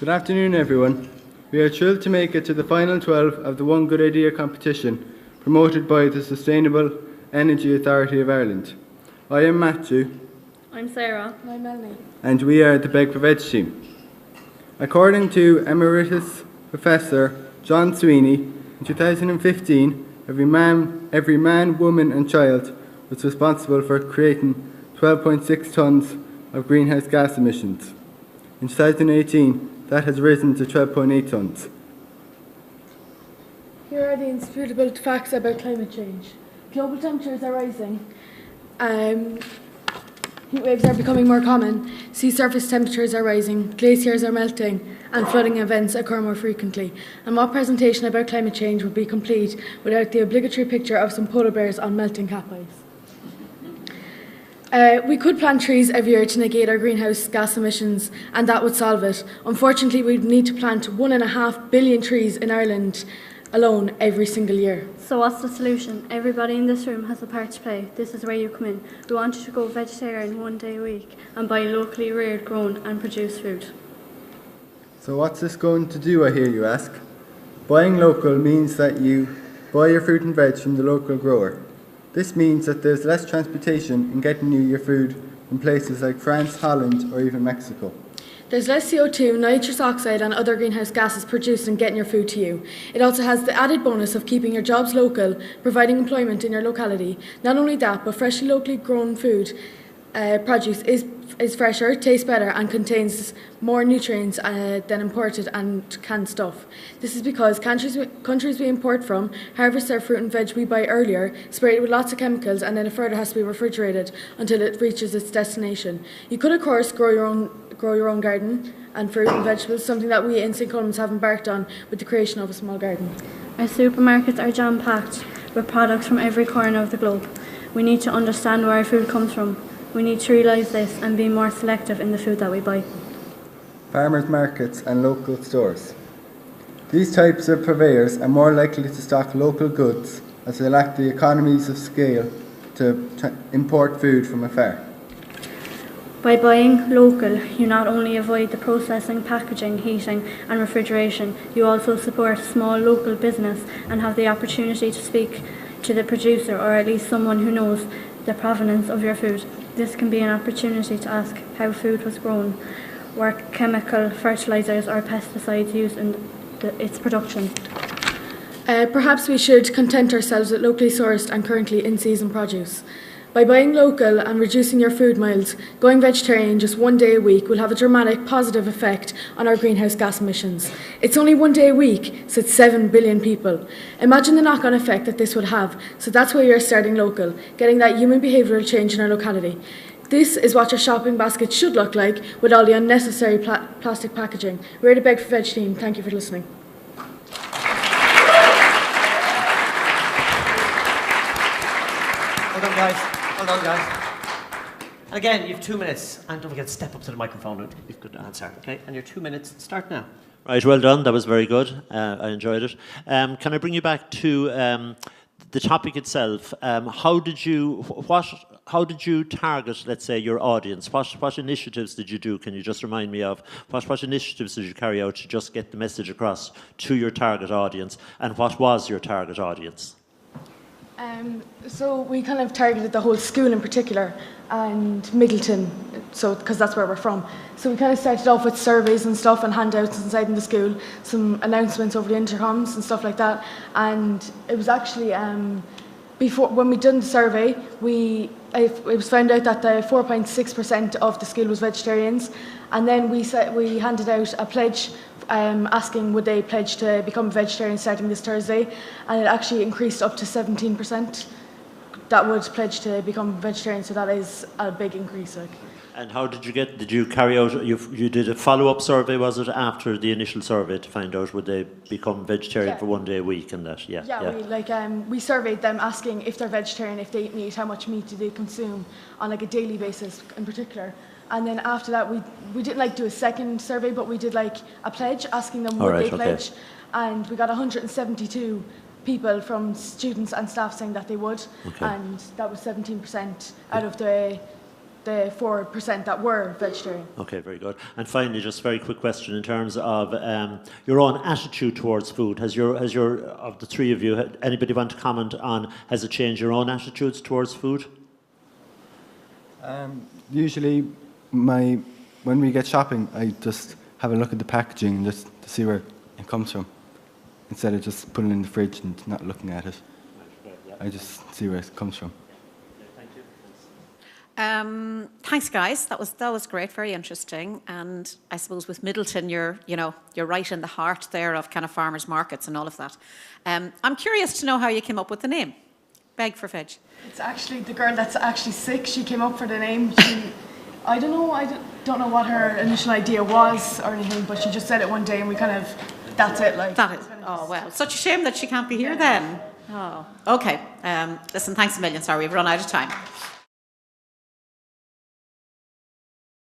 Good afternoon, everyone. We are thrilled to make it to the final 12 of the One Good Idea competition promoted by the Sustainable Energy Authority of Ireland. I am Matthew. I'm Sarah. I'm Melanie. And we are the Beg for Veg team. According to Emeritus Professor John Sweeney, in 2015, every man, woman and child was responsible for creating 12.6 tonnes of greenhouse gas emissions. In 2018, that has risen to 12.8 tonnes. Here are the indisputable facts about climate change. Global temperatures are rising. Heat waves are becoming more common. Sea surface temperatures are rising. Glaciers are melting. And flooding events occur more frequently. And what presentation about climate change would be complete without the obligatory picture of some polar bears on melting cap ice? We could plant trees every year to negate our greenhouse gas emissions, and that would solve it. Unfortunately, we'd need to plant 1.5 billion trees in Ireland alone every single year. So what's the solution? Everybody in this room has a part to play. This is where you come in. We want you to go vegetarian 1 day a week and buy locally reared, grown and produced food. So what's this going to do, I hear you ask? Buying local means that you buy your fruit and veg from the local grower. This means that there's less transportation in getting you your food from places like France, Holland or even Mexico. There's less CO2, nitrous oxide and other greenhouse gases produced in getting your food to you. It also has the added bonus of keeping your jobs local, providing employment in your locality. Not only that, but freshly locally grown food produce is fresher, tastes better and contains more nutrients than imported and canned stuff. This is because countries we import from harvest their fruit and veg we buy earlier, spray it with lots of chemicals and then it further has to be refrigerated until it reaches its destination. You could of course grow your own garden and fruit and vegetables, something that we in St. Colman's have embarked on with the creation of a small garden. Our supermarkets are jam-packed with products from every corner of the globe. We need to understand where our food comes from. We need to realise this and be more selective in the food that we buy. Farmers markets and local stores. These types of purveyors are more likely to stock local goods as they lack the economies of scale to import food from afar. By buying local, you not only avoid the processing, packaging, heating and refrigeration, you also support small local business and have the opportunity to speak to the producer or at least someone who knows the provenance of your food. This can be an opportunity to ask how food was grown, were chemical fertilisers or pesticides used in its production. Perhaps we should content ourselves with locally sourced and currently in-season produce. By buying local and reducing your food miles, going vegetarian just 1 day a week will have a dramatic positive effect on our greenhouse gas emissions. It's only 1 day a week, so it's 7 billion people. Imagine the knock-on effect that this would have, so that's why you're starting local, getting that human behavioural change in our locality. This is what your shopping basket should look like with all the unnecessary plastic packaging. We're the Beg for Veg team. Thank you for listening. Well done, guys. Well done, guys. And again, you have 2 minutes. And don't forget to step up to the microphone if you've got an answer, okay? And your 2 minutes start now. Right, well done. That was very good. I enjoyed it. Can I bring you back to the topic itself? How did you target, let's say, your audience? What initiatives did you do? Can you just remind me of what initiatives did you carry out to just get the message across to your target audience? And what was your target audience? So we kind of targeted the whole school in particular and Middleton, so because that's where we're from. So we kind of started off with surveys and stuff and handouts inside in the school, some announcements over the intercoms and stuff like that. And it was actually before when we done the survey, it was found out that the 4.6% of the school was vegetarians, and then we handed out a pledge. Asking would they pledge to become vegetarian starting this Thursday, and it actually increased up to 17% that would pledge to become vegetarian, so that is a big increase. And how did you carry out, you did a follow-up survey, was it, after the initial survey to find out would they become vegetarian for 1 day a week and that? We surveyed them asking if they're vegetarian, if they eat meat, how much meat do they consume on a daily basis in particular. And then after that, we didn't do a second survey, but we did a pledge asking them would they pledge. And we got 172 people from students and staff saying that they would. And that was 17% out of the the 4% that were vegetarian. Okay, very good. And finally, just a very quick question in terms of your own attitude towards food. Has your of the three of you, anybody want to comment on, has it changed your own attitudes towards food? Usually, when we get shopping, I just have a look at the packaging just to see where it comes from, instead of just putting it in the fridge and not looking at it. I just see where it comes from. Thanks, guys. That was great, very interesting. And I suppose with Middleton, you're right in the heart there of kind of farmers markets and all of that. I'm curious to know how you came up with the name, Beg for Veg. It's actually the girl that's actually sick. She came up for the name. I don't know what her initial idea was or anything, but she just said it one day, and we kind of, that's it. Like That is. Oh well, such a shame that she can't be here then. Oh, okay. Listen, thanks a million. Sorry, we've run out of time.